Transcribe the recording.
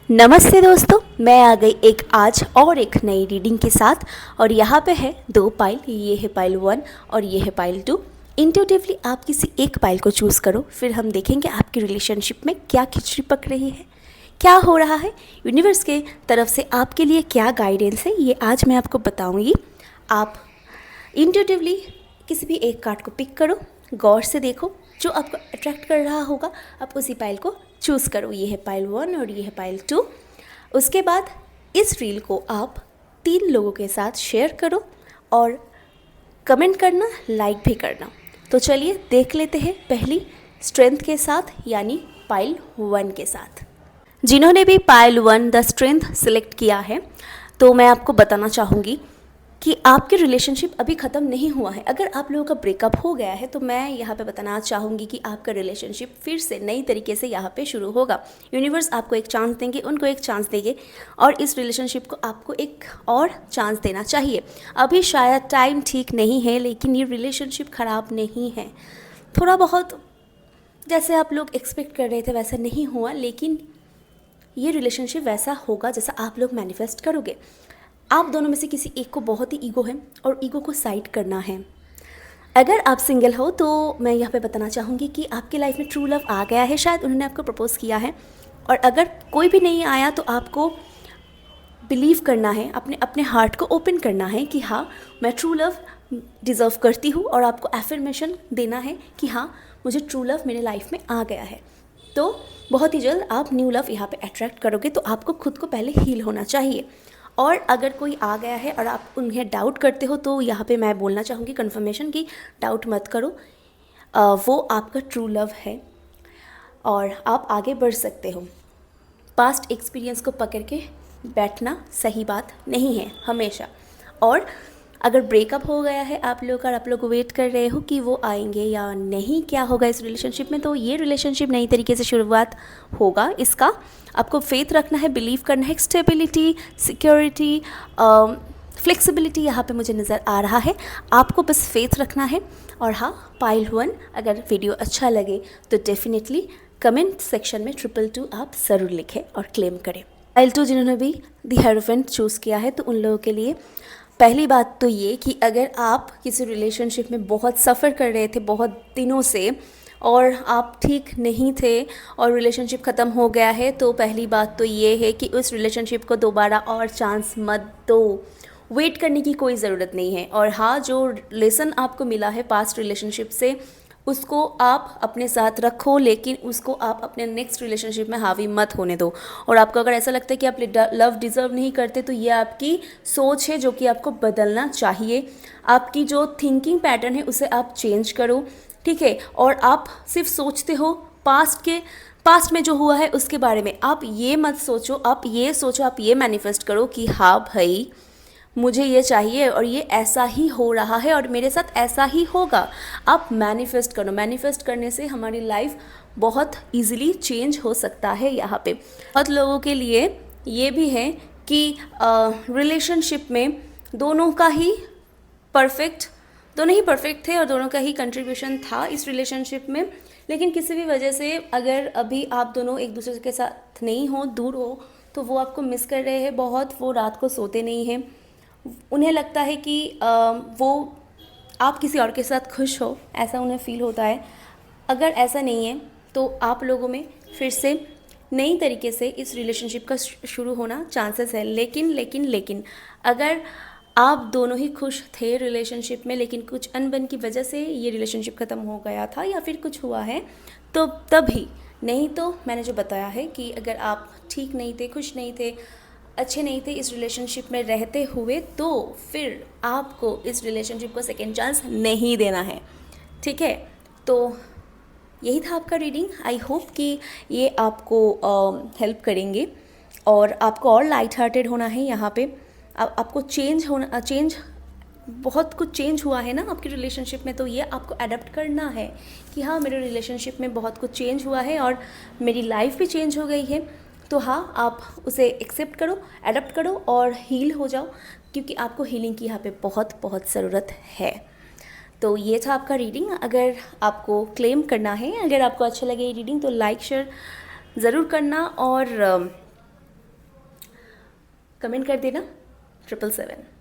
नमस्ते दोस्तों, मैं आ गई आज और एक नई रीडिंग के साथ। और यहाँ पे है दो पाइल, ये है पाइल 1 और ये है पाइल 2। इंट्यूटिवली आप किसी एक पाइल को चूज़ करो, फिर हम देखेंगे आपकी रिलेशनशिप में क्या खिचड़ी पक रही है, क्या हो रहा है, यूनिवर्स के तरफ से आपके लिए क्या गाइडेंस है, ये आज मैं आपको बताऊँगी। आप इंट्यूटिवली किसी भी एक कार्ड को पिक करो, गौर से देखो, जो आपको अट्रैक्ट कर रहा होगा आप उसी पाइल को चूज़ करो। ये है पाइल 1 और ये है पाइल 2। उसके बाद इस रील को आप 3 लोगों के साथ शेयर करो और कमेंट करना, लाइक भी करना। तो चलिए देख लेते हैं पहली स्ट्रेंथ के साथ, यानी पाइल 1 के साथ। जिन्होंने भी पाइल 1 द स्ट्रेंथ सिलेक्ट किया है, तो मैं आपको बताना चाहूँगी कि आपकी रिलेशनशिप अभी ख़त्म नहीं हुआ है। अगर आप लोगों का ब्रेकअप हो गया है तो मैं यहाँ पे बताना चाहूँगी कि आपका रिलेशनशिप फिर से नई तरीके से यहाँ पे शुरू होगा। यूनिवर्स आपको एक चांस देंगे, उनको एक चांस देंगे और इस रिलेशनशिप को आपको एक और चांस देना चाहिए। अभी शायद टाइम ठीक नहीं है, लेकिन ये रिलेशनशिप ख़राब नहीं है। थोड़ा बहुत जैसे आप लोग एक्सपेक्ट कर रहे थे वैसा नहीं हुआ, लेकिन ये रिलेशनशिप वैसा होगा जैसा आप लोग मैनिफेस्ट करोगे। आप दोनों में से किसी एक को बहुत ही ईगो है और ईगो को साइड करना है। अगर आप सिंगल हो तो मैं यहाँ पे बताना चाहूँगी कि आपकी लाइफ में ट्रू लव आ गया है, शायद उन्होंने आपको प्रपोज़ किया है। और अगर कोई भी नहीं आया तो आपको बिलीव करना है, अपने अपने हार्ट को ओपन करना है कि हाँ, मैं ट्रू लव डिज़र्व करती हूँ, और आपको एफर्मेशन देना है कि हाँ, मुझे ट्रू लव मेरे लाइफ में आ गया है। तो बहुत ही जल्द आप न्यू लव यहाँ पे अट्रैक्ट करोगे। तो आपको खुद को पहले हील होना चाहिए। और अगर कोई आ गया है और आप उन्हें डाउट करते हो तो यहाँ पे मैं बोलना चाहूँगी कन्फर्मेशन की डाउट मत करो, वो आपका ट्रू लव है और आप आगे बढ़ सकते हो। पास्ट एक्सपीरियंस को पकड़ के बैठना सही बात नहीं है हमेशा। और अगर ब्रेकअप हो गया है आप लोग और आप लोग वेट कर रहे हो कि वो आएंगे या नहीं, क्या होगा इस रिलेशनशिप में, तो ये रिलेशनशिप नई तरीके से शुरुआत होगा। इसका आपको फेथ रखना है, बिलीव करना है। स्टेबिलिटी, सिक्योरिटी, फ्लेक्सिबिलिटी यहाँ पे मुझे नज़र आ रहा है। आपको बस फेथ रखना है। और हाँ, पाइल 1 अगर वीडियो अच्छा लगे तो डेफिनेटली कमेंट सेक्शन में 222 आप ज़रूर लिखें और क्लेम करें। पाइल 2 जिन्होंने भी द हेरोफेंट चूज़ किया है, तो उन लोगों के लिए पहली बात तो ये कि अगर आप किसी रिलेशनशिप में बहुत सफ़र कर रहे थे बहुत दिनों से और आप ठीक नहीं थे और रिलेशनशिप ख़त्म हो गया है, तो पहली बात तो ये है कि उस रिलेशनशिप को दोबारा और चांस मत दो। वेट करने की कोई ज़रूरत नहीं है। और हाँ, जो लेसन आपको मिला है पास्ट रिलेशनशिप से, उसको आप अपने साथ रखो, लेकिन उसको आप अपने नेक्स्ट रिलेशनशिप में हावी मत होने दो। और आपको अगर ऐसा लगता है कि आप लव डिज़र्व नहीं करते, तो ये आपकी सोच है जो कि आपको बदलना चाहिए। आपकी जो थिंकिंग पैटर्न है उसे आप चेंज करो, ठीक है। और आप सिर्फ सोचते हो पास्ट में जो हुआ है उसके बारे में। आप ये मत सोचो, आप ये सोचो, आप ये मैनिफेस्ट करो कि हाँ भाई, मुझे ये चाहिए और ये ऐसा ही हो रहा है और मेरे साथ ऐसा ही होगा। आप मैनिफेस्ट करो। मैनिफेस्ट करने से हमारी लाइफ बहुत इजीली चेंज हो सकता है। यहाँ पे बहुत लोगों के लिए ये भी है कि रिलेशनशिप में दोनों ही परफेक्ट थे और दोनों का ही कंट्रीब्यूशन था इस रिलेशनशिप में। लेकिन किसी भी वजह से अगर अभी आप दोनों एक दूसरे के साथ नहीं हो, दूर हो, तो वो आपको मिस कर रहे हैं बहुत। वो रात को सोते नहीं हैं, उन्हें लगता है कि वो आप किसी और के साथ खुश हो, ऐसा उन्हें फील होता है। अगर ऐसा नहीं है तो आप लोगों में फिर से नई तरीके से इस रिलेशनशिप का शुरू होना चांसेस है। लेकिन अगर आप दोनों ही खुश थे रिलेशनशिप में, लेकिन कुछ अनबन की वजह से ये रिलेशनशिप ख़त्म हो गया था या फिर कुछ हुआ है, तो तभी। नहीं तो मैंने जो बताया है कि अगर आप ठीक नहीं थे, खुश नहीं थे, अच्छे नहीं थे इस रिलेशनशिप में रहते हुए, तो फिर आपको इस रिलेशनशिप को सेकेंड चांस नहीं देना है, ठीक है। तो यही था आपका रीडिंग। आई होप कि ये आपको हेल्प करेंगे और आपको और लाइट हार्टेड होना है। यहाँ पे आपको बहुत कुछ चेंज हुआ है ना आपकी रिलेशनशिप में, तो ये आपको अडेप्ट करना है कि हाँ, मेरे रिलेशनशिप में बहुत कुछ चेंज हुआ है और मेरी लाइफ भी चेंज हो गई है। तो हाँ, आप उसे एक्सेप्ट करो, अडेप्ट करो और हील हो जाओ, क्योंकि आपको हीलिंग की यहाँ पे बहुत बहुत ज़रूरत है। तो ये था आपका रीडिंग। अगर आपको क्लेम करना है, अगर आपको अच्छा लगे ये रीडिंग, तो लाइक शेयर ज़रूर करना और कमेंट कर देना 777।